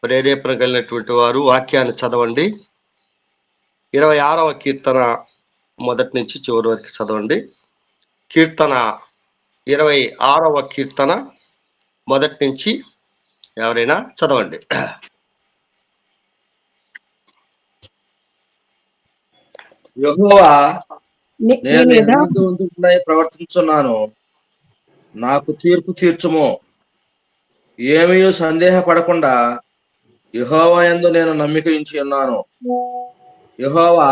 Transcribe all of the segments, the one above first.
ప్రేరేపణ కలిగినటువంటి వారు వాక్యాన్ని చదవండి. 26వ కీర్తన మొదటి నుంచి చివరి వరకు చదవండి. కీర్తన 26వ కీర్తన మొదటి నుంచి ఎవరైనా చదవండి. యెహోవా, నేను యథార్థవంతుడై ప్రవర్తించున్నాను, నాకు తీర్పు తీర్చుము. ఏమీ సందేహపడకుండా యెహోవా యందు నేను నమ్మిక ఉంచి ఉన్నాను. యెహోవా,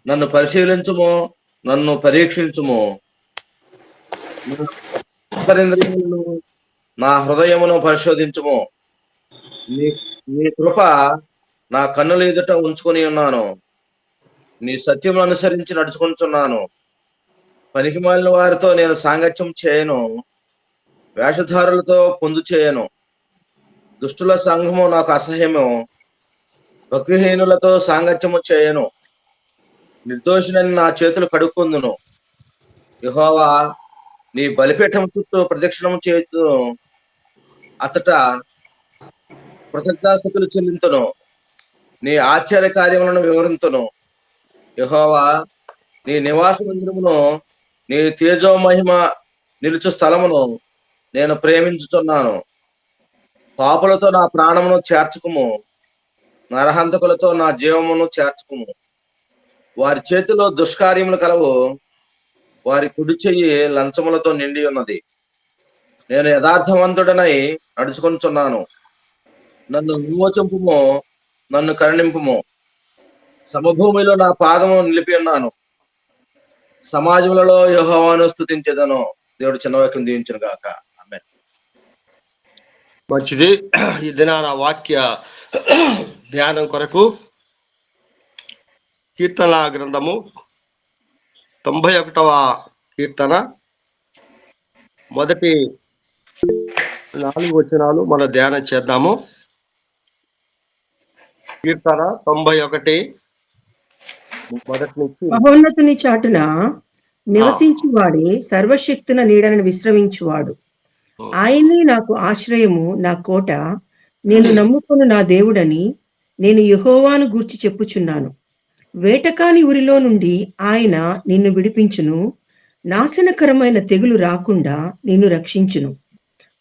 నన్ను పరిశీలించుము, నన్ను పరీక్షించుము. నా అంతరింద్రియములను, నా హృదయమును పరిశోధించుము. నీ నీ కృప నా కన్నుల ఎదుట ఉంచుకొని ఉన్నాను. నీ సత్యమును అనుసరించి నడుచుకుంటున్నాను. పనికిమాలిన వారితో నేను సాంగత్యం చేయను, వేషధారులతో పొందు చేయను. దుష్టుల సంఘము నాకు అసహ్యము, భక్తిహీనులతో సాంగత్యము చేయను. నిర్దోషినని నా చేతులు కడుక్కొందును. యెహోవా, నీ బలిపీఠం చుట్టూ ప్రదక్షిణము చేయుదును, అతట కృతజ్ఞతాస్తుతులు చెల్లింతును. నీ ఆశ్చర్య కార్యములను వివరింతును. యెహోవా, నీ నివాస మందిరమును, నీ తేజో మహిమ నిలుచు స్థలమును నేను ప్రేమించుతున్నాను. పాపులతో నా ప్రాణమును చేర్చుకుము, నరహంతకులతో నా జీవమును చేర్చుకుము. వారి చేతిలో దుష్కార్యములు కలవు, వారి కుడి చెయ్యి లంచములతో నిండి ఉన్నది. నేను యథార్థవంతుడనై నడుచుకొనుచున్నాను. నన్ను విమోచింపుము, నన్ను కరుణింపుము. సమభూమిలో నా పాదము నిలిపి ఉన్నాను. సమాజములలో యెహోవాను స్తుతించెదను. దేవుడు చిన్న వాక్యం దీవించును గాక. ఆమేన్. మంచిది. ఈ దినాన వాక్య ధ్యానం కొరకు కీర్తన గ్రంథము 91వ కీర్తన మొదటి 4 వచనాలు మనం ధ్యానం చేద్దాము. కీర్తన 91 మొదటి నుంచి. మహోన్నతుని చాటున నివసించువాడే సర్వశక్తున నీడలను విశ్రమించువాడు. ఆయనే నాకు ఆశ్రయము, నా కోట, నేను నమ్ముకున్న నా దేవుడని నేను యెహోవాను గూర్చి చెప్పుచున్నాను. వేటకాని ఉరిలో నుండి ఆయన నిన్ను విడిపించును, నాశనకరమైన తెగులు రాకుండా నిన్ను రక్షించును.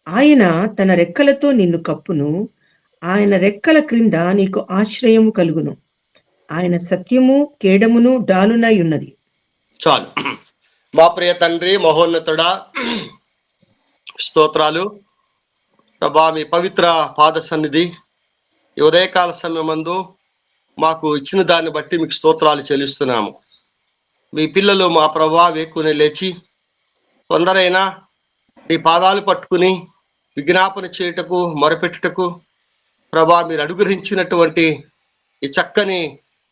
ఆయన తన రెక్కలతో నిన్ను కప్పును, ఆయన రెక్కల క్రింద నీకు ఆశ్రయము కలుగును. ఆయన సత్యము కేడమును డాలునై ఉన్నది. చాలు. మా ప్రియ తండ్రి మహోన్నతుడా, స్తోత్రాలు ప్రభా. మీ పవిత్ర పాద సన్నిధి ఈ ఉదయకాల సమయమందు మాకు ఇచ్చిన దాన్ని బట్టి మీకు స్తోత్రాలు చెల్లిస్తున్నాము. మీ పిల్లలు మా ప్రభా వేకునే లేచి కొందరైనా నీ పాదాలు పట్టుకుని విజ్ఞాపన చేయుటకు మొరపెట్టుటకు ప్రభా మీరు అనుగ్రహించినటువంటి ఈ చక్కని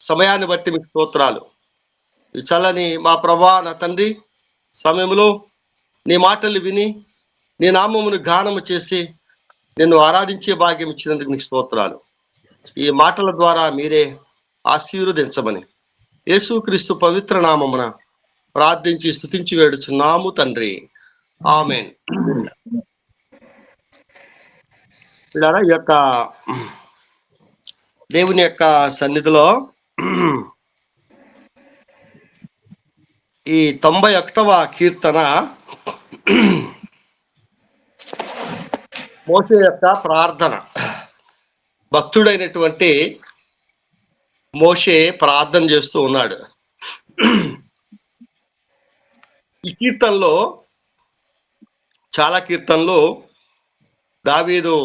సమయాన్ని బట్టి మీకు స్తోత్రాలు. ఈ చల్లని మా ప్రభా నా తండ్రి సమయంలో నీ మాటలు విని నీ నామమును గానము చేసి నిన్ను ఆరాధించే భాగ్యం ఇచ్చినందుకు నీకు స్తోత్రాలు. ఈ మాటల ద్వారా మీరే ఆశీర్వదించమని యేసుక్రీస్తు పవిత్ర నామమున ప్రార్థించి స్తుతించి వేడుచున్నాము తండ్రి. ఆమేన్. పిల్లరా, ఈ యొక్క దేవుని యొక్క సన్నిధిలో ఈ 91వ కీర్తన మోషే యొక్క ప్రార్థన. భక్తుడైనటువంటి మోషే ప్రార్థన చేస్తూ ఉన్నాడు. ఈ కీర్తనలో చాలా కీర్తనలు దావీదు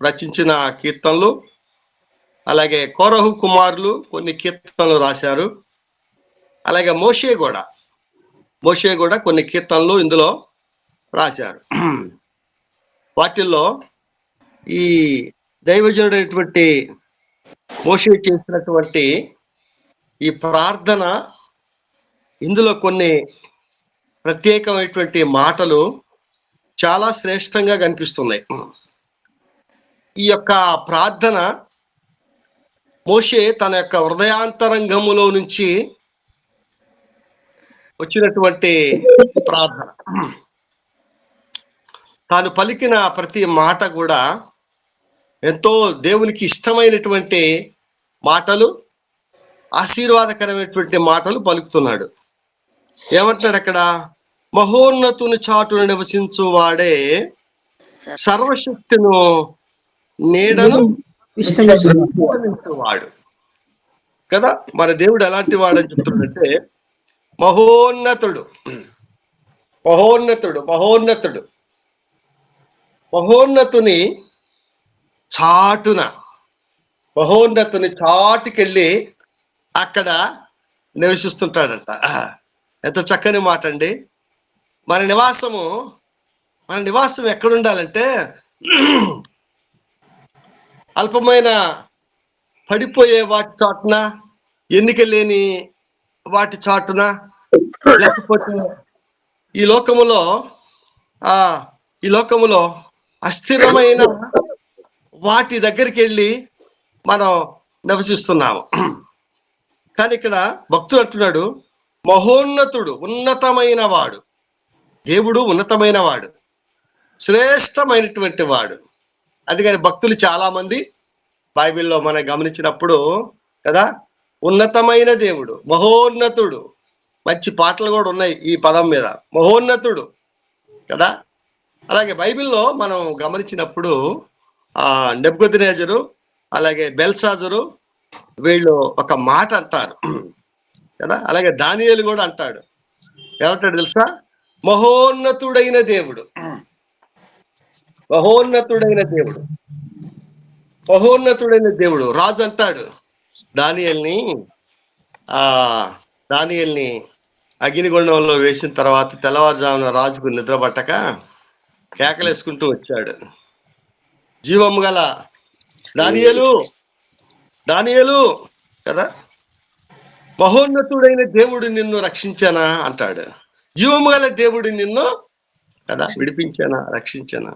రచించిన కీర్తనలు, అలాగే కోరహు కుమారులు కొన్ని కీర్తనలు రాశారు. అలాగే మోషే కూడా కొన్ని కీర్తనలు ఇందులో రాశారు. వాటిల్లో ఈ దైవజనుడైనటువంటి మోషే చేసినటువంటి ఈ ప్రార్థన, ఇందులో కొన్ని ప్రత్యేకమైనటువంటి మాటలు చాలా శ్రేష్టంగా కనిపిస్తున్నాయి. ఈ యొక్క ప్రార్థన మోషే తన యొక్క హృదయాంతరంగములో నుంచి వచ్చినటువంటి ప్రార్థన. తాను పలికిన ప్రతి మాట కూడా ఎంతో దేవునికి ఇష్టమైనటువంటి మాటలు, ఆశీర్వాదకరమైనటువంటి మాటలు పలుకుతున్నాడు. ఏమంటున్నాడు అక్కడ? మహోన్నతుని చాటును నివసించు వాడే సర్వశక్తిను నీడను విశ్రమించువాడు కదా. మన దేవుడు ఎలాంటి వాడని చెప్తున్నాడంటే మహోన్నతుడు, మహోన్నతుడు, మహోన్నతుడు, మహోన్నతుని చాటున, మహోన్నతుని చాటుకెళ్ళి అక్కడ నివసిస్తుంటాడంట. ఎంత చక్కని మాట అండి. మన నివాసం ఎక్కడుండాలంటే అల్పమైన పడిపోయే వాటి చాటున, ఎన్నిక లేని వాటి చాటున, లేకపోతే ఈ లోకములో అస్థిరమైన వాటి దగ్గరికి వెళ్ళి మనం నివసిస్తున్నాము. కానీ ఇక్కడ భక్తుడు అంటున్నాడు మహోన్నతుడు, ఉన్నతమైన వాడు. దేవుడు ఉన్నతమైన వాడు, శ్రేష్టమైనటువంటి వాడు. అందుకని భక్తులు చాలా మంది బైబిల్లో మనం గమనించినప్పుడు కదా, ఉన్నతమైన దేవుడు, మహోన్నతుడు, మంచి పాటలు కూడా ఉన్నాయి ఈ పదం మీద, మహోన్నతుడు కదా. అలాగే బైబిల్లో మనం గమనించినప్పుడు నెబుకద్నెజరు అలాగే బెల్షాజరు వీళ్ళు ఒక మాట అంటారు కదా. అలాగే దానియేలు కూడా అంటాడు. ఏమంటాడు తెలుసా? మహోన్నతుడైన దేవుడు, మహోన్నతుడైన దేవుడు, మహోన్నతుడైన దేవుడు. రాజు అంటాడు దానియేల్ని అగ్నిగుండంలో వేసిన తర్వాత తెల్లవారుజామున రాజుకు నిద్ర పట్టక కేకలేసుకుంటూ వచ్చాడు. జీవము గల దానియేలు కదా, మహోన్నతుడైన దేవుడు నిన్ను రక్షించానా అంటాడు. జీవము గల దేవుడు నిన్ను కదా విడిపించానా, రక్షించానా.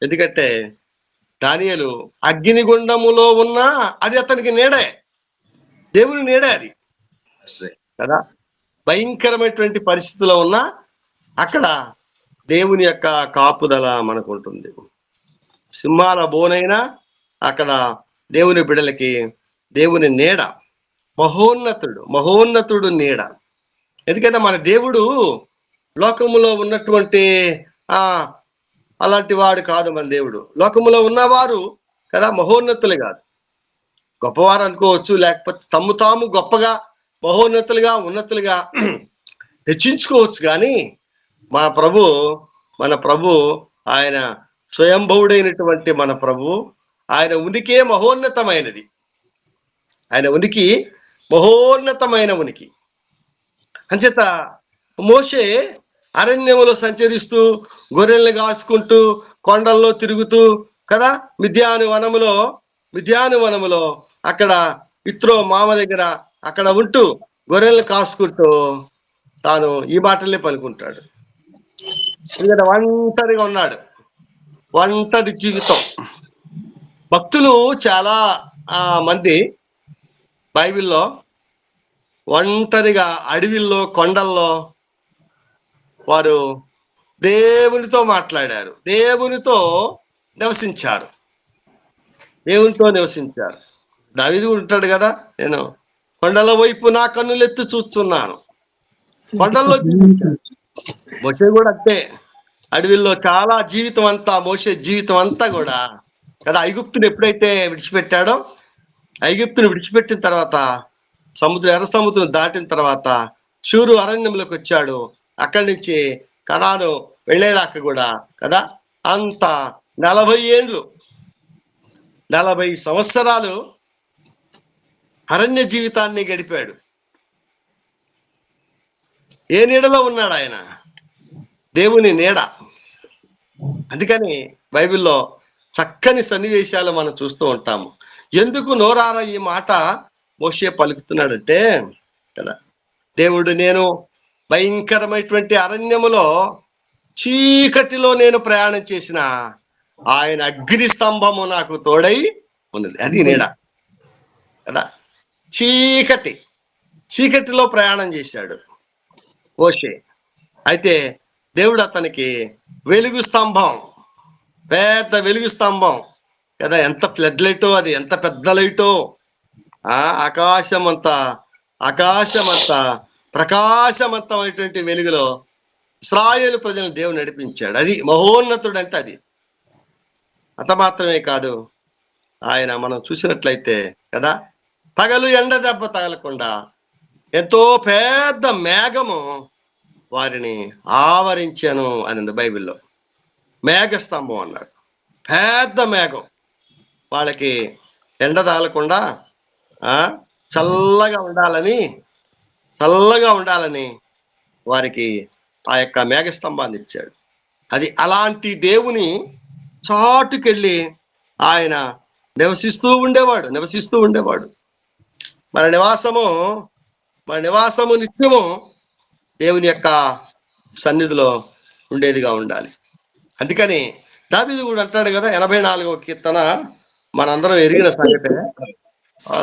ఎందుకంటే దానియేలు అగ్నిగుండములో ఉన్నా అది అతనికి నీడే, దేవుని నీడే అది కదా. భయంకరమైనటువంటి పరిస్థితిలో ఉన్నా అక్కడ దేవుని యొక్క కాపుదల మనకు ఉంటుంది. సింహాల బోనైనా అక్కడ దేవుని బిడలకి దేవుని నీడ, మహోన్నతుడు నీడ. ఎందుకంటే మన దేవుడు లోకములో ఉన్నటువంటి అలాంటి వాడు కాదు. మన దేవుడు లోకములో ఉన్నవారు కదా మహోన్నతులు కాదు, గొప్పవారు అనుకోవచ్చు, లేకపోతే తమ్ము తాము గొప్పగా మహోన్నతులుగా ఉన్నతులుగా హెచ్చించుకోవచ్చు. కానీ మన ప్రభు ఆయన స్వయంభవుడైనటువంటి మన ప్రభు, ఆయన ఉనికే మహోన్నతమైనది. ఆయన ఉనికి మహోన్నతమైన ఉనికి. అంచేత మోషే అరణ్యములో సంచరిస్తూ, గొర్రెల్ని కాసుకుంటూ, కొండల్లో తిరుగుతూ కదా, మిద్యాను వనములో అక్కడ ఇత్రో మామ దగ్గర అక్కడ ఉంటూ గొర్రెల్ని కాసుకుంటూ తాను ఈ మాటలే పలుకుంటాడు. ఎందుకంటే ఒంటరిగా ఉన్నాడు, ఒంటరి జీవితం. భక్తులు చాలా మంది బైబిల్లో ఒంటరిగా అడవిల్లో, కొండల్లో వారు దేవునితో మాట్లాడారు, దేవునితో నివసించారు. దావీదు ఉంటాడు కదా, నేను కొండల వైపు నా కన్నులెత్తి చూస్తున్నాను. కొండల్లో జీవించాడు. మోషే కూడా అంతే. అడవిల్లో చాలా జీవితం అంతా, మోషే జీవితం అంతా కూడా కదా ఐగుప్తుని ఎప్పుడైతే విడిచిపెట్టాడో, ఐగుప్తుని విడిచిపెట్టిన తర్వాత ఎర్ర సముద్రం దాటిన తర్వాత షూరు అరణ్యంలోకి వచ్చాడు. అక్కడి నుంచి కనాను వెళ్ళేదాకా కూడా కదా అంత 40 సంవత్సరాలు అరణ్య జీవితాన్ని గడిపాడు. ఏ నీడలో ఉన్నాడు ఆయన? దేవుని నీడ. అందుకని బైబిల్లో చక్కని సన్నివేశాలు మనం చూస్తూ ఉంటాము. ఎందుకు నోరారా ఈ మాట మోషే పలుకుతున్నాడంటే కదా, దేవుడు నేను భయంకరమైనటువంటి అరణ్యములో చీకటిలో నేను ప్రయాణం చేసిన ఆయన అగ్ని స్తంభము నాకు తోడై ఉన్నది. అది నీడ కదా. చీకటిలో ప్రయాణం చేశాడు మోషే. అయితే దేవుడు అతనికి వెలుగు స్తంభం, పెద్ద వెలుగు స్తంభం కదా, ఎంత ఫ్లడ్ లైటో, అది ఎంత పెద్ద లైటో. ఆకాశమంతా ప్రకాశవంతమైనటువంటి వెలుగులో ఇశ్రాయేలు ప్రజలను దేవుడు నడిపించాడు. అది మహోన్నతుడు అంటే అది. అంత మాత్రమే కాదు, ఆయన మనం చూసినట్లయితే కదా, పగలు ఎండ దెబ్బ తగలకుండా ఎంతో పెద్ద మేఘము వారిని ఆవరించాను అని బైబిల్లో. మేఘ స్తంభం అన్నాడు. పెద్ద మేఘం వాళ్ళకి ఎండ తగలకుండా చల్లగా ఉండాలని వారికి ఆ యొక్క మేఘస్తంభాన్ని ఇచ్చాడు. అది అలాంటి దేవుని చాటుకెళ్ళి ఆయన నివసిస్తూ ఉండేవాడు. మన నివాసము నిత్యము దేవుని యొక్క సన్నిధిలో ఉండేదిగా ఉండాలి. అందుకని దావీదు కూడా అంటాడు కదా, 84వ కీర్తన మనందరం ఎరిగిన సంగతే.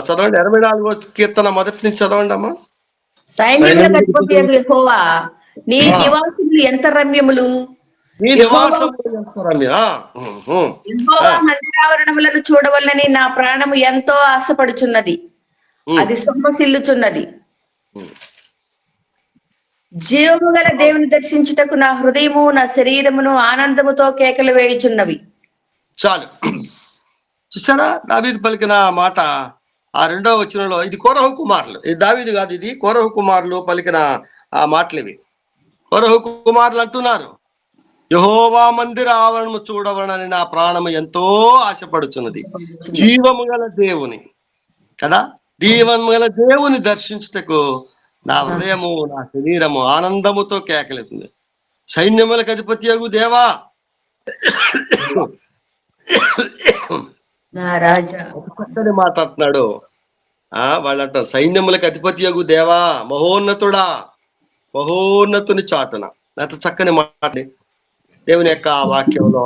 చదవండి, 84వ కీర్తన మొదటి నుంచి చదవండి అమ్మా. సైన్యములకు అధిపతియగు యెహోవా, నీ నివాసములు ఎంత రమ్యములు. యెహోవా మందిరావరణములను చూడవలనని నా ప్రాణము ఎంతో ఆశపడుచున్నది, అది సొమ్మసిల్లుచున్నది. జీవము గల దేవుని దర్శించుటకు నా హృదయము నా శరీరమును ఆనందముతో కేకలు వేయుచున్నవి. చాలు, చూసారా దావీదు పలికిన మాట ఆ 2వ వచనంలో. ఇది కోరహు కుమారులు, ఇది దావీదు కాదు, ఇది కోరహు కుమారులు పలికిన ఆ మాటలు ఇవి. కోరహు కుమారులు అంటున్నారు, యెహోవా మందిర ఆవరణము చూడవలనని నా ప్రాణము ఎంతో ఆశపడుచున్నది. జీవము గల దేవుని కదా, జీవము గల దేవుని దర్శించుటకు నా హృదయము నా శరీరము ఆనందముతో కేకలేస్తుంది. సైన్యములకు అధిపతియగు దేవా, నా రాజా పక్కనే మాట్లాడుతున్నాడు. వాళ్ళు అంటారు, సైన్యములకు అధిపతియగు దేవా, మహోన్నతుని చాటున. అంత చక్కని మాట్లాడి దేవుని యొక్క వాక్యంలో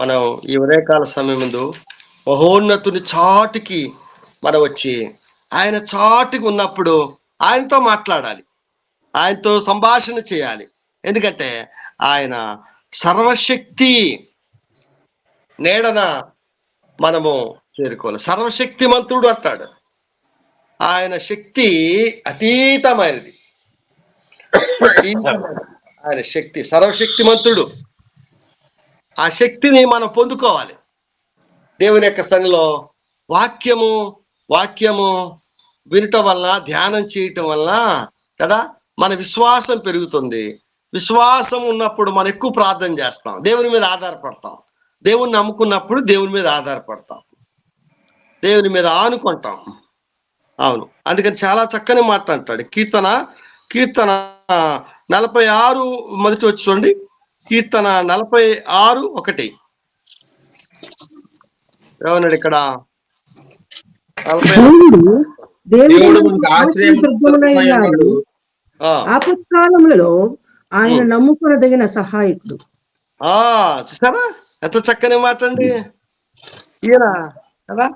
మనం ఈ ఉదయకాల సమయం ముందు మహోన్నతుని చాటుకి మనం వచ్చి ఆయన చాటుకి ఉన్నప్పుడు ఆయనతో మాట్లాడాలి, ఆయనతో సంభాషణ చేయాలి. ఎందుకంటే ఆయన సర్వశక్తి నీడన మనము చేరుకోవాలి. సర్వశక్తిమంతుడు అంటాడు. ఆయన శక్తి అతీతమైనది. ఆయన శక్తి సర్వశక్తిమంతుడు. ఆ శక్తిని మనం పొందుకోవాలి. దేవుని యొక్క సన్నిధిలో వాక్యము వినటం వల్ల, ధ్యానం చేయటం వల్ల కదా మన విశ్వాసం పెరుగుతుంది. విశ్వాసం ఉన్నప్పుడు మనం ఎక్కువ ప్రార్థన చేస్తాం, దేవుని మీద ఆధారపడతాం. దేవుని నమ్ముకున్నప్పుడు దేవుని మీద ఆధారపడతాం, దేవుని మీద ఆనుకుంటాం. అవును, అందుకని చాలా చక్కని మాట అంటాడు. కీర్తన 46 మొదటి వచ్చి చూడండి. కీర్తన 46:1 ఏమన్నాడు ఇక్కడ? ఆపత్కాలములలో ఆయన నమ్ముకొనదగిన సహాయకుడు. చూసారా ఎంత చక్కని మాట అండి. ఈయన కదా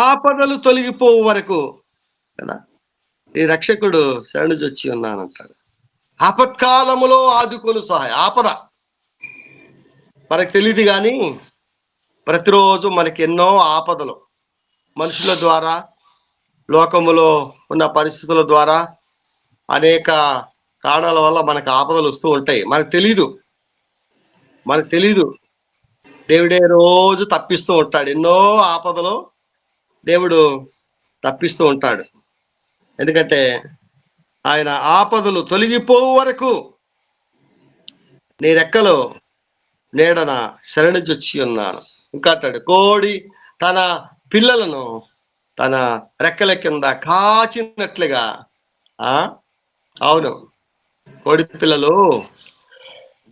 ఆపదలు తొలగిపోవు వరకు కదా ఈ రక్షకుడు శరణుజొచ్చి ఉన్నానంటాడు. ఆపత్కాలములో ఆదుకొను సహాయం. ఆపద మనకు తెలియదు కానీ ప్రతిరోజు మనకి ఎన్నో ఆపదలు మనుషుల ద్వారా, లోకములో ఉన్న పరిస్థితుల ద్వారా, అనేక కారణాల వల్ల మనకు ఆపదలు వస్తూ ఉంటాయి. మనకు తెలీదు. దేవుడే రోజు తప్పిస్తూ ఉంటాడు. ఎన్నో ఆపదలు దేవుడు తప్పిస్తూ ఉంటాడు. ఎందుకంటే ఆయన ఆపదలు తొలగిపోవు వరకు నీ రెక్కలో నీడన శరణుజొచ్చి ఉన్నాను. ఇంకా అంటాడు, కోడి తన పిల్లలను తన రెక్కల కింద కాచినట్లుగా. అవును, కోడి పిల్లలు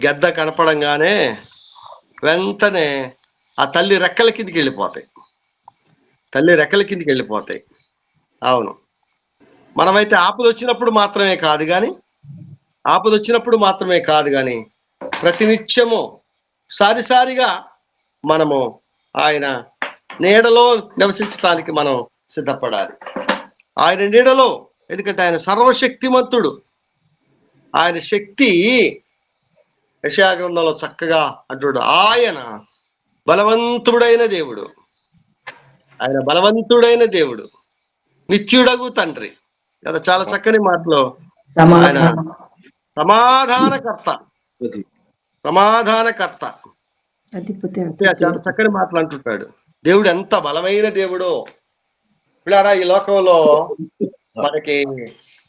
గెద్ద కనపడంగానే వెంటనే ఆ తల్లి రెక్కల కిందికి వెళ్ళిపోతాయి. అవును, మనమైతే ఆపద వచ్చినప్పుడు మాత్రమే కాదు కానీ ప్రతినిత్యము సారిసారిగా మనము ఆయన నీడలో నివసించడానికి మనం సిద్ధపడాలి. ఆయన నీడలో, ఎందుకంటే ఆయన సర్వశక్తిమంతుడు. ఆయన శక్తి యెషయా గ్రంథంలో చక్కగా అంటుడు, ఆయన బలవంతుడైన దేవుడు. ఆయన బలవంతుడైన దేవుడు, నిత్యుడగు తండ్రి కదా. చాలా చక్కని మాటలో ఆయన సమాధానం. సమాధానకర్త, సమాధానకర్త అధిపతి అంటే చాలా చక్కని మాటలు అంటుంటాడు. దేవుడు ఎంత బలమైన దేవుడో. పిల్లారా, ఈ లోకంలో మనకి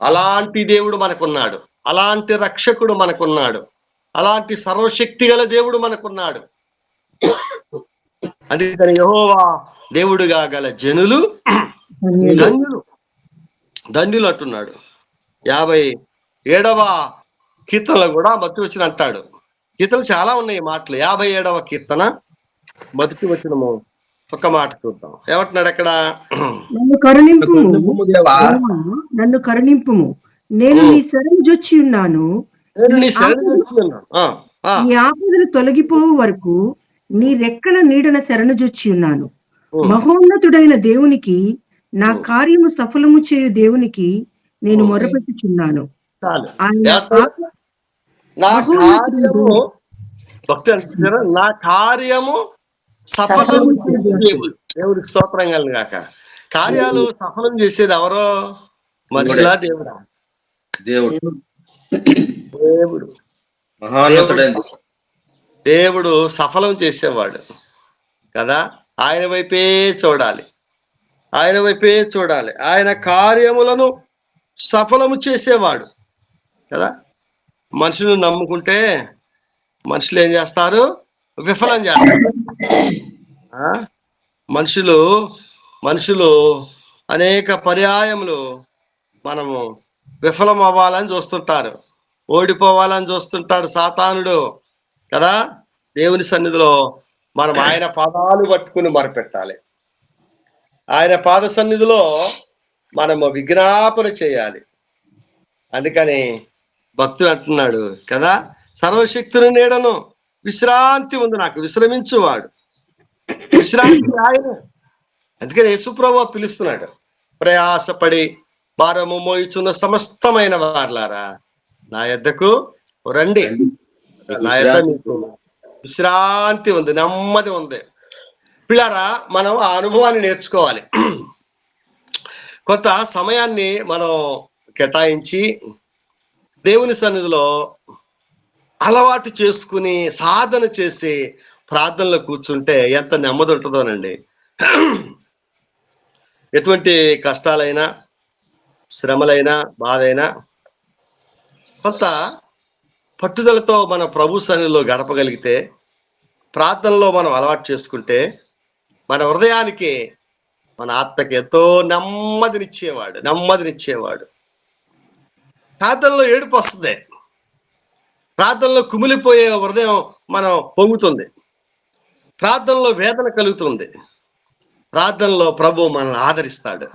అలాంటి దేవుడు మనకున్నాడు, అలాంటి రక్షకుడు మనకున్నాడు, అలాంటి సర్వశక్తి గల దేవుడు మనకున్నాడు. అందుకని యెహోవా దేవుడుగా గల జనులు ధన్యులు, ధన్యులు అంటున్నాడు. 57వ కీర్తనలో కూడా మొదటి వచనం అంటాడు. కీర్తనలు చాలా ఉన్నాయి మాటలు. 57వ కీర్తన మొదటి వచనము ఒక మాట చూద్దాం. ఏమంటున్నాడు అక్కడ? నన్ను కరుణింపుము, దేవా, నన్ను కరుణింపుము, నేను నీ శరణు జొచ్చి ఉన్నాను. నేను నీ శరణు జొచ్చి ఉన్నాను. నీ ఆపదలు తొలగిపోవు వరకు నీ రెక్కల నీడన శరణు జొచ్చి ఉన్నాను. మహోన్నతుడైన దేవునికి, నా కార్యము సఫలము చేయు దేవునికి నేను మొరపెట్టుచున్నాను. చాలు. ఆయన నా కార్యము, భక్తి అంటున్నారా, నా కార్యము సఫలం చేసే దేవుడు. దేవుడికి స్తోత్రం కలుగును గాక. కార్యాలు సఫలం చేసేది ఎవరో? మనుషులా దేవుడా? దేవుడు దేవుడు, మహోన్నతుడైన దేవుడు సఫలం చేసేవాడు కదా. ఆయన వైపే చూడాలి, ఆయన వైపే చూడాలి. ఆయన కార్యములను సఫలము చేసేవాడు కదా. మనుషులను నమ్ముకుంటే మనుషులు ఏం చేస్తారు? విఫలం చేస్తారు. మనుషులు అనేక పర్యాయములు మనము విఫలం అవ్వాలని చూస్తుంటారు, ఓడిపోవాలని చూస్తుంటాడు సాతానుడు కదా. దేవుని సన్నిధిలో మనం ఆయన పాదాలు పట్టుకుని మొరపెట్టాలి. ఆయన పాద సన్నిధిలో మనము విజ్ఞాపన చేయాలి. అందుకని భక్తుడు అంటున్నాడు కదా, సర్వశక్తుని నీడను విశ్రాంతి ఉంది నాకు, విశ్రమించువాడు. విశ్రాంతి ఆయన. అందుకని యేసుప్రభువు పిలుస్తున్నాడు, ప్రయాసపడి భారము మోయుచున్న సమస్తమైన వారలారా నా యొద్దకు రండి, నా యొద్ద మీకు విశ్రాంతి ఉంది, నెమ్మది ఉంది. పిల్లారా, మనం ఆ అనుభవాన్ని నేర్చుకోవాలి. కొంత సమయాన్ని మనం కేటాయించి దేవుని సన్నిధిలో అలవాటు చేసుకుని సాధన చేసి ప్రార్థనలో కూర్చుంటే ఎంత నెమ్మది ఉంటుందోనండి. ఎటువంటి కష్టాలైనా, శ్రమలైనా, బాధైనా కొంత పట్టుదలతో మన ప్రభు సన్నిధిలో గడపగలిగితే, ప్రార్థనలో మనం అలవాటు చేసుకుంటే మన హృదయానికి, మన ఆత్మకి ఎంతో నెమ్మదినిచ్చేవాడు. ప్రార్థనలో ఏడుపు వస్తుంది, ప్రార్థనలో కుమిలిపోయే హృదయం మనం పొంగుతుంది, ప్రార్థనలో వేదన కలుగుతుంది, ప్రార్థనలో ప్రభు మనల్ని ఆదరిస్తాడు.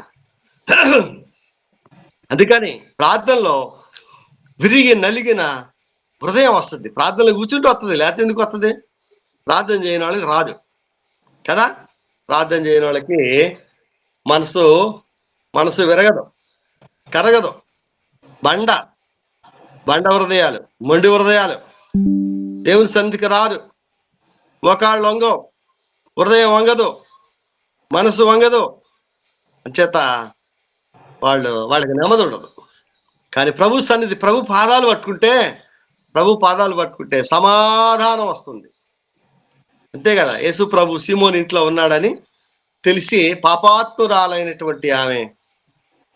అందుకని ప్రార్థనలో విరిగి నలిగిన హృదయం వస్తుంది. ప్రార్థనలో కూర్చుంటూ వస్తుంది, లేకపోతే ఎందుకు వస్తుంది? ప్రార్థన చేయని వాళ్ళకి రాదు కదా. ప్రార్థన చేయని వాళ్ళకి మనసు విరగదు, కరగదు. బండ హృదయాలు, మొండి హృదయాలు దేవుని సన్నిధికి రారు. మోకాళ్ళు వంగవు, హృదయం వంగదు, మనసు వంగదు. అంచేత వాళ్ళకి నెమ్మది ఉండదు. కానీ ప్రభు సన్నిధి, ప్రభు పాదాలు పట్టుకుంటే సమాధానం వస్తుంది. అంతే కదా. యేసు ప్రభు సీమోని ఇంట్లో ఉన్నాడని తెలిసి పాపాత్మురాలైనటువంటి ఆమె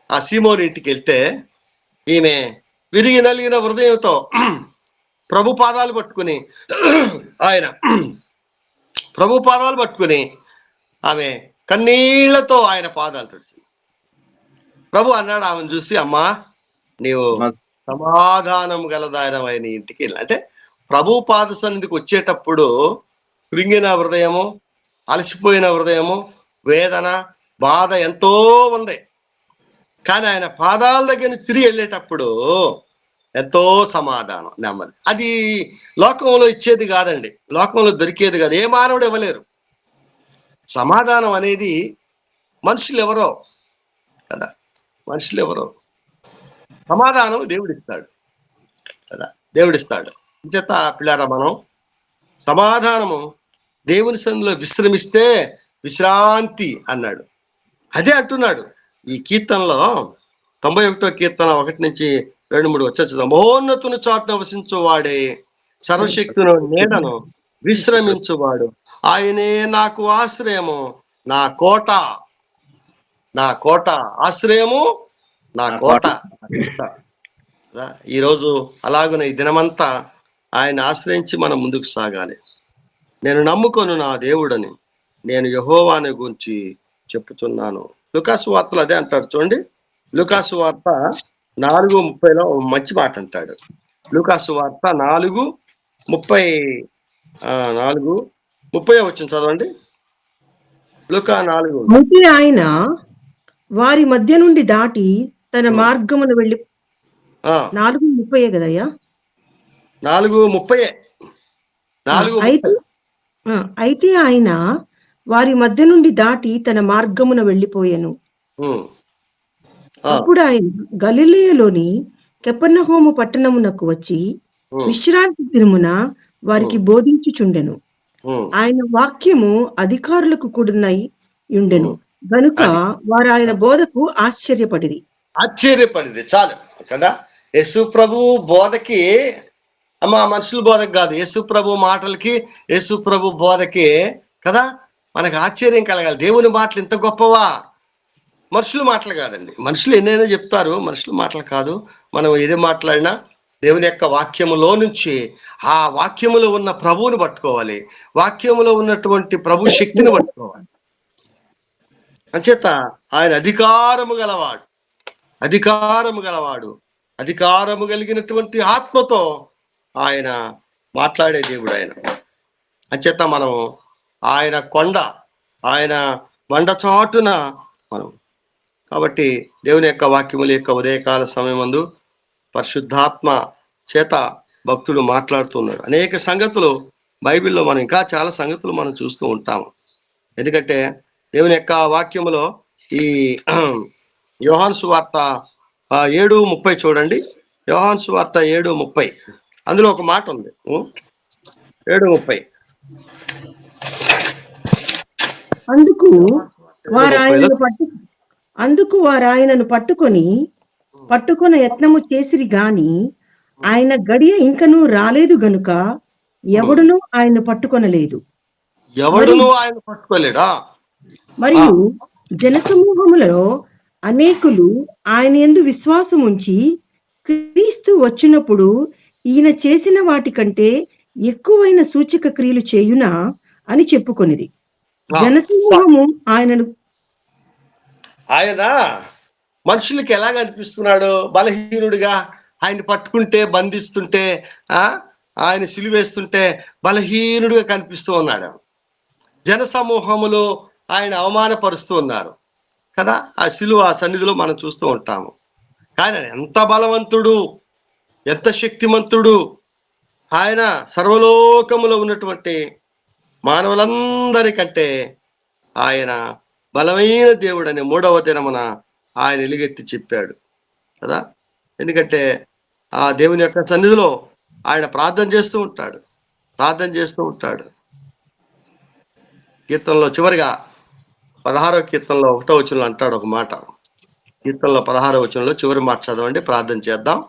ఆ సీమోని ఇంటికి వెళ్తే, ఈమె విరిగి నలిగిన హృదయంతో ప్రభు పాదాలు పట్టుకుని ఆమె కన్నీళ్లతో ఆయన పాదాలు తుడిచింది. ప్రభు అన్నాడు ఆమెను చూసి, అమ్మా, నీవు సమాధానం గలదాయనమై నీ ఇంటికి వెళ్ళి. అంటే ప్రభు పాద సన్నిధికి వచ్చేటప్పుడు కృంగిన హృదయము, అలసిపోయిన హృదయము, వేదన, బాధ ఎంతో ఉంది. కానీ ఆయన పాదాల దగ్గర నుంచి తిరిగి వెళ్ళేటప్పుడు ఎంతో సమాధానం, నెమ్మది. అది లోకంలో ఇచ్చేది కాదండి, లోకంలో దొరికేది కాదు, ఏ మానవుడు ఇవ్వలేరు. సమాధానం అనేది మనుషులు ఎవరో కదా, సమాధానం దేవుడిస్తాడు కదా, దేవుడిస్తాడు. చేత పిల్లారా, మనం సమాధానము దేవుని సన్నిధిలో విశ్రమిస్తే విశ్రాంతి అన్నాడు. అదే అంటున్నాడు ఈ కీర్తనలో. 91వ కీర్తన 1 నుంచి 2, 3 వచ్చేది. మహోన్నతుని చాటు నివసించువాడే, సర్వశక్తుని నీడను విశ్రమించువాడు, ఆయనే నాకు ఆశ్రయము, నా కోట, నా కోట, ఆశ్రయము నా కోట. ఈరోజు అలాగున ఈ దినమంతా ఆయన ఆశ్రయించి మనం ముందుకు సాగాలి. నేను నమ్ముకొను నా దేవుడని, నేను యెహోవాని గురించి చెప్పుతున్నాను. లూకాసు వార్తలు అదే అంటాడు చూడండి. లూకాసు వార్త 4:30లో మంచి మాట అంటాడు. లూకాసు వార్త 4:30, 4:30 వచ్చిన చదవండి. లూకా 4. అయితే ఆయన వారి మధ్య నుండి దాటి తన మార్గమును వెళ్ళి 4:30 కదయ్యా. 4:30. అయితే ఆయన వారి మధ్య నుండి దాటి తన మార్గమున వెళ్ళిపోయాను. అప్పుడు ఆయన గలిలయలోని కెపర్నహూము పట్టణమునకు వచ్చి విశ్రాంతి దినమున వారికి బోధించుచుండెను. ఆయన వాక్యము అధికారులకు కూడినై ఉండెను గనుక వారు ఆయన బోధకు ఆశ్చర్యపడిరి. చాలు కదా. యేసు ప్రభు బోధకి, మనుషుల బోధకి కాదు, యేసు ప్రభు మాటలకి, యేసు ప్రభు బోధకి కదా మనకు ఆశ్చర్యం కలగాలి. దేవుని మాటలు ఇంత గొప్పవా? మనుషుల మాటలు కాదండి. మనుషులు ఎన్నైనా చెప్తారు, మనుషుల మాటలు కాదు. మనం ఏది మాట్లాడినా దేవుని యొక్క వాక్యములో నుంచి, ఆ వాక్యములో ఉన్న ప్రభువుని పట్టుకోవాలి, వాక్యములో ఉన్నటువంటి ప్రభు శక్తిని పట్టుకోవాలి. అంచేత ఆయన అధికారము గలవాడు, అధికారము కలిగినటువంటి ఆత్మతో ఆయన మాట్లాడే దేవుడు ఆయన. అంచేత మనం ఆయన కొండ, ఆయన మండ చాటున మనం. కాబట్టి దేవుని యొక్క వాక్యముల యొక్క ఉదయకాల సమయమందు పరిశుద్ధాత్మ చేత భక్తుడు మాట్లాడుతున్నాడు. అనేక సంగతులు బైబిల్లో మనం ఇంకా చాలా సంగతులు మనం చూస్తూ ఉంటాము. ఎందుకంటే దేవుని యొక్క వాక్యములో ఈ యోహాను సువార్త 7:30 చూడండి. యోహాను సువార్త 7:30 అందులో ఒక మాట ఉంది. 7:30 అందుకు వారు ఆయనను పట్టుకొన యత్నము చేసిరి గాని ఆయన గడియ ఇంకనూ రాలేదు గనుక ఎవడును ఆయన పట్టుకొనలేదు. మరియు జనసమూహములో అనేకులు ఆయన యందు విశ్వాసం ఉంచి క్రీస్తు వచ్చినప్పుడు ఈయన చేసిన వాటి కంటే ఎక్కువైన సూచక క్రియలు చేయునా అని చెప్పుకొనిది. జనసమూహము ఆయన మనుషులకి ఎలాగ అనిపిస్తున్నాడు? బలహీనుడిగా. ఆయన పట్టుకుంటే, బంధిస్తుంటే, ఆయన సిలువేస్తుంటే బలహీనుడిగా కనిపిస్తూ ఉన్నాడు. జన సమూహములు ఆయన అవమానపరుస్తూ ఉన్నారు కదా. ఆ సిలువ సన్నిధిలో మనం చూస్తూ ఉంటాము. కానీ ఎంత బలవంతుడు, ఎంత శక్తిమంతుడు! ఆయన సర్వలోకములో ఉన్నటువంటి మానవులందరికంటే ఆయన బలమైన దేవుడని 3వ దినమున ఆయన ఎలుగెత్తి చెప్పాడు కదా. ఎందుకంటే ఆ దేవుని యొక్క సన్నిధిలో ఆయన ప్రార్థన చేస్తూ ఉంటాడు. కీర్తనలో చివరిగా 16వ కీర్తనలో 1వ వచనంలో అంటాడు ఒక మాట. కీర్తనలో 16వ వచనంలో చివరి మాట చదవండి, ప్రార్థన చేద్దాం.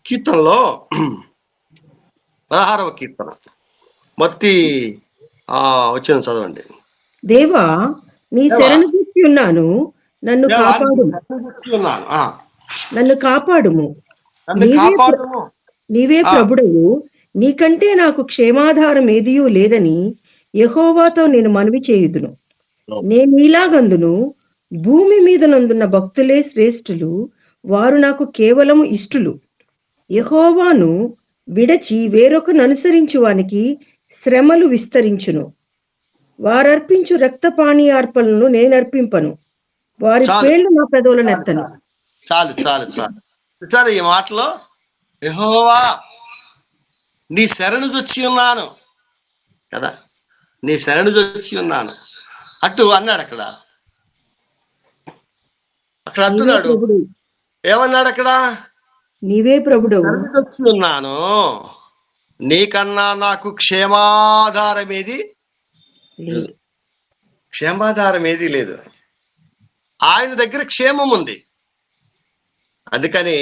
కీర్తనలో 16వ కీర్తన మొదటి వచనం చదవండి. దేవా నీ శరణు చూచి ఉన్నాను, నన్ను కాపాడుము. నీవే ప్రభుడవు, నీకంటే నాకు క్షేమాధారం ఏదియూ లేదని యెహోవాతో నేను మనవి చేయుదును. నేను ఇలాగందును, భూమి మీద నందున్న భక్తులే శ్రేష్ఠులు, వారు నాకు కేవలము ఇష్టులు. యెహోవాను విడచి వేరొకను అనుసరించు వానికి శ్రమలు విస్తరించును. వారర్పించు రక్తపానీయార్పణలను నేను అర్పింపను, వారి పేర్లు నా పెదవులను ఎత్తను. చాలు ఈ మాటలో యెహోవా నీ శరణు జొచ్చి ఉన్నాను కదా, నీ శరణు జొచ్చి ఉన్నాను అటు అన్నాడు. అక్కడ అంటున్నాడు, ఏమన్నాడు అక్కడ? నీవే ప్రభుడవు, వచ్చి ఉన్నాను, నీకన్నా నాకు క్షేమాధారం ఏది లేదు. ఆయన దగ్గర క్షేమం ఉంది. అందుకని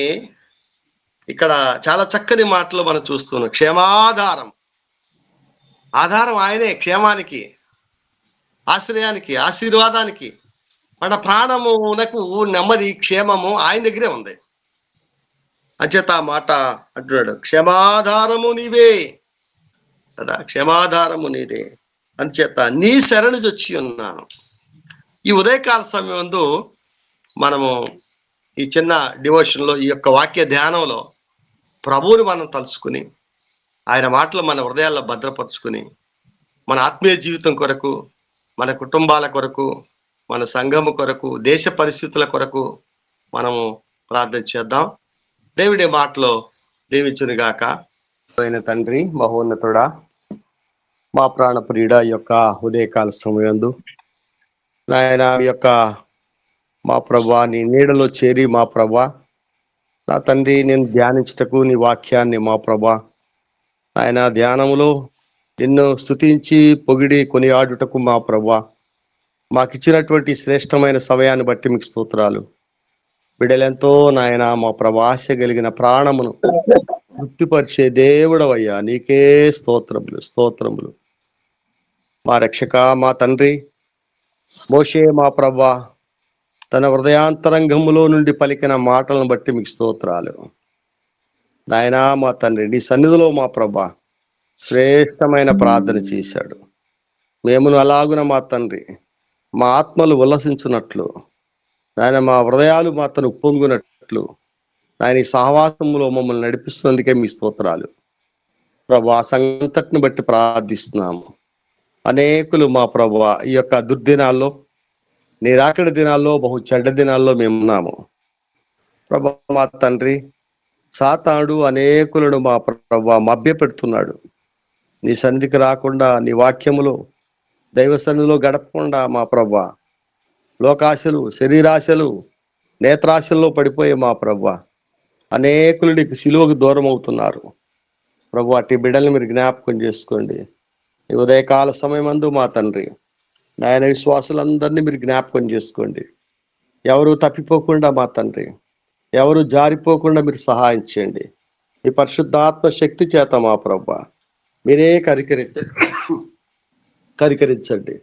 ఇక్కడ చాలా చక్కని మాటలు మనం చూస్తున్నాం. క్షేమాధారం, ఆధారం ఆయనే, క్షేమానికి, ఆశ్రయానికి, ఆశీర్వాదానికి. మన ప్రాణమునకు నెమ్మది, క్షేమము ఆయన దగ్గరే ఉంది. అంచేత ఆ మాట అంటున్నాడు, క్షేమాధారము నీవే కదా, క్షేమాధారము నీదే. అంచేత నీ శరణు వచ్చి ఉన్నాను. ఈ ఉదయకాల సమయంలో మనము ఈ చిన్న డివోషన్లో, ఈ యొక్క వాక్య ధ్యానంలో ప్రభువుని మనం తలుచుకుని, ఆయన మాటలు మన హృదయాల్లో భద్రపరుచుకుని, మన ఆత్మీయ జీవితం కొరకు, మన కుటుంబాల కొరకు, మన సంఘము కొరకు, దేశ పరిస్థితుల కొరకు మనము ప్రార్థన చేద్దాం. దేవుడి మాటలో దీవించునుగాక. అయిన తండ్రి, మహోన్నతుడా, మా ప్రాణప్రియుడ, ఈ యొక్క ఉదయకాల సమయందు నాయన యొక్క మా ప్రభా నీ నీడలో చేరి మా ప్రభా నా తండ్రి నేను ధ్యానించుటకు నీ వాక్యాన్ని మా ప్రభా ఆయన ధ్యానములో నిన్ను స్తుతించి పొగిడి కొనియాడుటకు మా ప్రభా మాకిచ్చినటువంటి శ్రేష్టమైన సమయాన్ని బట్టి మీకు స్తోత్రాలు. బిడ్డలెంతో నాయన మా ప్రభా ఆశ కలిగిన ప్రాణమును తృప్తిపరిచే దేవుడవయ్యా, నీకే స్తోత్రములు స్తోత్రములు. మా రక్షక, మా తండ్రి మోషే మా ప్రభా తన హృదయాంతరంగములో నుండి పలికిన మాటలను బట్టి మీకు స్తోత్రాలు. నాయనా మా తండ్రి నీ సన్నిధిలో మా ప్రభా శ్రేష్టమైన ప్రార్థన చేశాడు. మేమును అలాగున మా తండ్రి మా ఆత్మలు ఉల్లసించున్నట్లు, నాయన మా హృదయాలు మా తను ఉప్పొంగునట్లు ఆయన ఈ సహవాసంలో మమ్మల్ని నడిపిస్తున్నందుకే మీ స్తోత్రాలు ప్రభా. సంగతిని బట్టి ప్రార్థిస్తున్నాము. అనేకులు మా ప్రభా ఈ యొక్క దుర్దినాల్లో, నీ రాకడి దినాల్లో, బహు చెడ్డ దినాల్లో మేమున్నాము ప్రభా. మా తండ్రి సాతానుడు అనేకులను మా ప్రభా మభ్య పెడుతున్నాడు. నీ సన్నిధికి రాకుండా, నీ వాక్యములో దైవ సన్నిధిలో గడపకుండా మా ప్రభా లోకాశలు, శరీరాశలు, నేత్రాశల్లో పడిపోయే మా ప్రభా అనేకులు నీకు సిలువకు దూరం అవుతున్నారు ప్రభు. అట్టి బిడ్డల్ని మీరు జ్ఞాపకం చేసుకోండి. ఈ ఉదయకాల సమయమందు మా తండ్రి నాయన విశ్వాసులందరినీ మీరు జ్ఞాపకం చేసుకోండి. ఎవరు తప్పిపోకుండా మా తండ్రి, ఎవరు జారిపోకుండా మీరు సహాయం చేయండి. ఈ పరిశుద్ధాత్మ శక్తి చేత మా ప్రభా మీరే కరికరించండి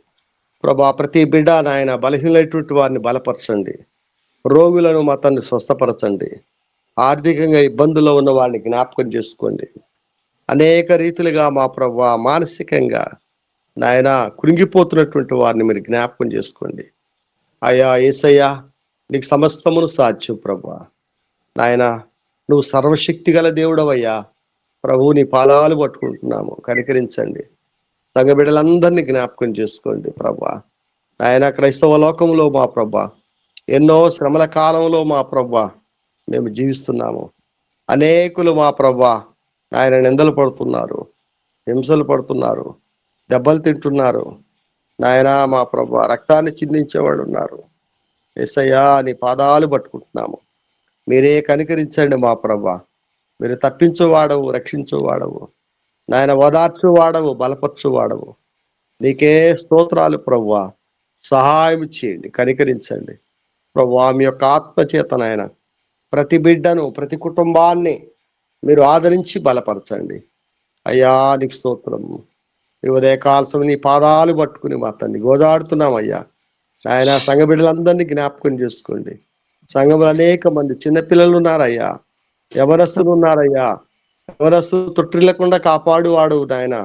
ప్రభా. ప్రతి బిడ్డ నాయన బలహీనమైనటువంటి వారిని బలపరచండి. రోగులను మా తండ్రి స్వస్థపరచండి. ఆర్థికంగా ఇబ్బందుల్లో ఉన్న వారిని జ్ఞాపకం చేసుకోండి. అనేక రీతిలుగా మా ప్రభా మానసికంగా నాయన కృంగిపోతున్నటువంటి వారిని మీరు జ్ఞాపకం చేసుకోండి. అయ్యా యేసయ్యా, నీకు సమస్తమును సాధ్యం ప్రభా. నాయన నువ్వు సర్వశక్తి గల దేవుడవయ్యా ప్రభు, నీ పాదాలు పట్టుకుంటున్నాము, కనికరించండి. సంఘ బిడ్డలందరినీ జ్ఞాపకం చేసుకోండి ప్రభా. నాయన క్రైస్తవ లోకంలో మా ప్రభా ఎన్నో శ్రమల కాలంలో మా ప్రభా మేము జీవిస్తున్నాము. అనేకులు మా ప్రభా ఆయన నిందలు పడుతున్నారు, హింసలు పడుతున్నారు, దెబ్బలు తింటున్నారు. నాయన మా ప్రభా రక్తాన్ని చిందించేవాళ్ళు ఉన్నారు. యేసయ్యా, నీ పాదాలు పట్టుకుంటున్నాము, మీరే కనికరించండి మా ప్రభా. మీరు తప్పించువాడవు, రక్షించువాడవు, నాయన ఓదార్చువాడవు, బలపరచువాడవు. నీకే స్తోత్రాలు ప్రభువా. సహాయం చేయండి, కనికరించండి ప్రభువా. మీ యొక్క ఆత్మచేత నాయన ప్రతి బిడ్డను, ప్రతి కుటుంబాన్ని మీరు ఆదరించి బలపరచండి అయ్యా. నీకు స్తోత్రం. ఈ ఉదయకాలం నీ పాదాలు పట్టుకుని మా తండ్రి గోజాడుతున్నామయ్యా. ఆయన సంఘ బిడ్డలందరినీ జ్ఞాపకం చేసుకోండి. సంఘంలో అనేక మంది చిన్నపిల్లలు ఉన్నారయ్యా, యవనస్తులు ఉన్నారయ్యా. యవనస్తులు తొట్టిల్లకుండా కాపాడువాడు నాయన.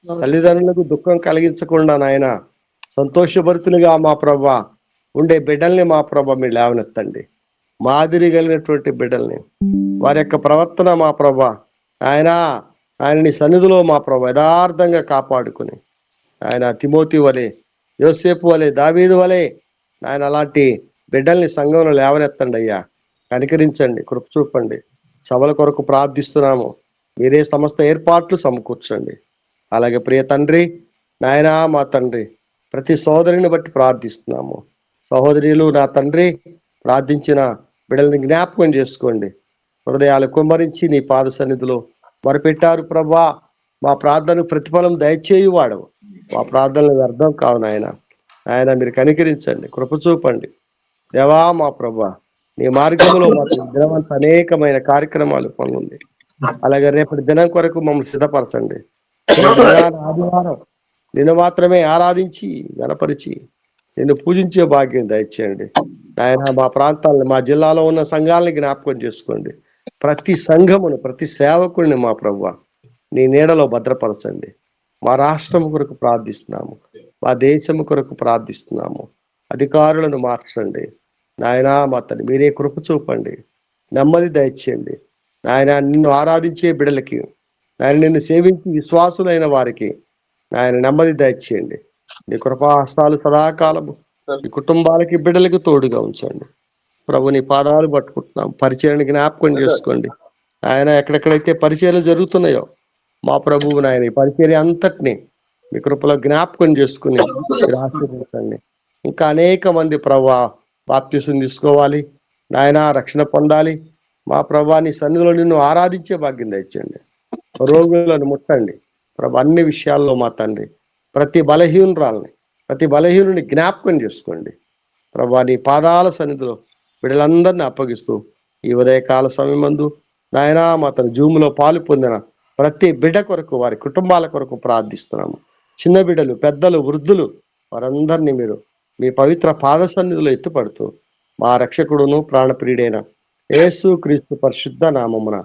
తల్లిదండ్రులకు దుఃఖం కలిగించకుండా నాయన సంతోషభరితులుగా మా ప్రభా ఉండే బిడ్డల్ని మా ప్రభా మీరు లేవనెత్తండి. మాదిరి కలిగినటువంటి బిడ్డల్ని, వారి యొక్క ప్రవర్తన మా ప్రభా ఆయన నీ సన్నిధిలో మా ప్రభా యథార్థంగా కాపాడుకుని, ఆయన తిమోతి వలె, యోసేపు వలె, దావీదు వలె ఆయన అలాంటి బిడ్డల్ని సంఘంలో లేవనెత్తండి అయ్యా. కనికరించండి, కృప చూపండి. సభల కొరకు ప్రార్థిస్తున్నాము, మీరే సమస్త ఏర్పాట్లు సమకూర్చండి. అలాగే ప్రియ తండ్రి నాయన మా తండ్రి ప్రతి సోదరిని బట్టి ప్రార్థిస్తున్నాము. సహోదరులు నా తండ్రి ప్రార్థించిన బిడ్డల్ని జ్ఞాపకం చేసుకోండి. హృదయాలు కుమ్మరించి నీ పాద సన్నిధిలో మొరపెట్టారు ప్రభా. మా ప్రార్థనకు ప్రతిఫలం దయచేయువాడవు. మా ప్రార్థనలు వ్యర్థం కావు నాయన. ఆయన మీరు కనికరించండి, కృప చూపండి. దేవా మా ప్రభా, నీ మార్గంలో మాకు ఈ దినమంతా అనేకమైన కార్యక్రమాలు పనుంది. అలాగే రేపటి దినం కొరకు మమ్మల్ని సిద్ధపరచండి. రేపు దినాన ఆదివారం నిన్ను మాత్రమే ఆరాధించి గణపరిచి నిన్ను పూజించే భాగ్యం దయచేయండి. ఆయన మా ప్రాంతాలను, మా జిల్లాలో ఉన్న సంఘాలను జ్ఞాపకం చేసుకోండి. ప్రతి సంఘమును, ప్రతి సేవకుడిని మా ప్రభువా నీ నీడలో భద్రపరచండి. మా రాష్ట్రం కొరకు ప్రార్థిస్తున్నాము, మా దేశము కొరకు ప్రార్థిస్తున్నాము. అధికారులను మార్చండి నాయనా. మా తల్లి మీరే కృప చూపండి, నెమ్మది దయచేయండి నాయన. నిన్ను ఆరాధించే బిడ్డలకి, నాయన నిన్ను సేవించి విశ్వాసులైన వారికి నాయన నెమ్మది దయచేయండి. నీ కృపాహస్తాలు సదాకాలము ఈ కుటుంబాలకి, బిడ్డలకి తోడుగా ఉంచండి ప్రభు. నీ పాదాలు పట్టుకుంటున్నాం. పరిచయని జ్ఞాపకం చేసుకోండి ఆయన. ఎక్కడెక్కడైతే పరిచయాలు జరుగుతున్నాయో మా ప్రభువు నాయన, ఈ పరిచర్య అంతటిని మీ కృపలో జ్ఞాపకం చేసుకుని మీరు ఆశీర్వదించండి. ఇంకా అనేక మంది ప్రభా బాప్తిసం తీసుకోవాలి నాయన, రక్షణ పొందాలి మా ప్రభా. నీ సన్నిధిలో నిన్ను ఆరాధించే భాగ్యం దయచేయండి. రోగులను ముట్టండి ప్రభు. అన్ని విషయాల్లో మా తండ్రి ప్రతి బలహీనురాలని, ప్రతి బలహీనుని జ్ఞాపకం చేసుకోండి ప్రభా. నీ పాదాల సన్నిధిలో వీళ్ళందరినీ అప్పగిస్తూ ఈ ఉదయకాల సమయమందు నాయనా మా తన జూములో పాలు పొందిన ప్రతి బిడ్డ కొరకు, వారి కుటుంబాల కొరకు ప్రార్థిస్తున్నాము. చిన్న బిడ్డలు, పెద్దలు, వృద్ధులు వారందరినీ మీరు మీ పవిత్ర పాద సన్నిధిలో ఎత్తుపడుతూ మా రక్షకుడును ప్రాణప్రియుడైన యేసు క్రీస్తు పరిశుద్ధ నామమున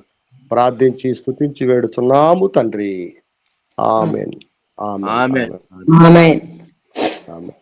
ప్రార్థించి స్తుతించి వేడుచున్నాము తండ్రి. ఆమేన్. ఆమేన్. ఆమేన్. ఆమేన్. ఆమేన్. ఆమేన్.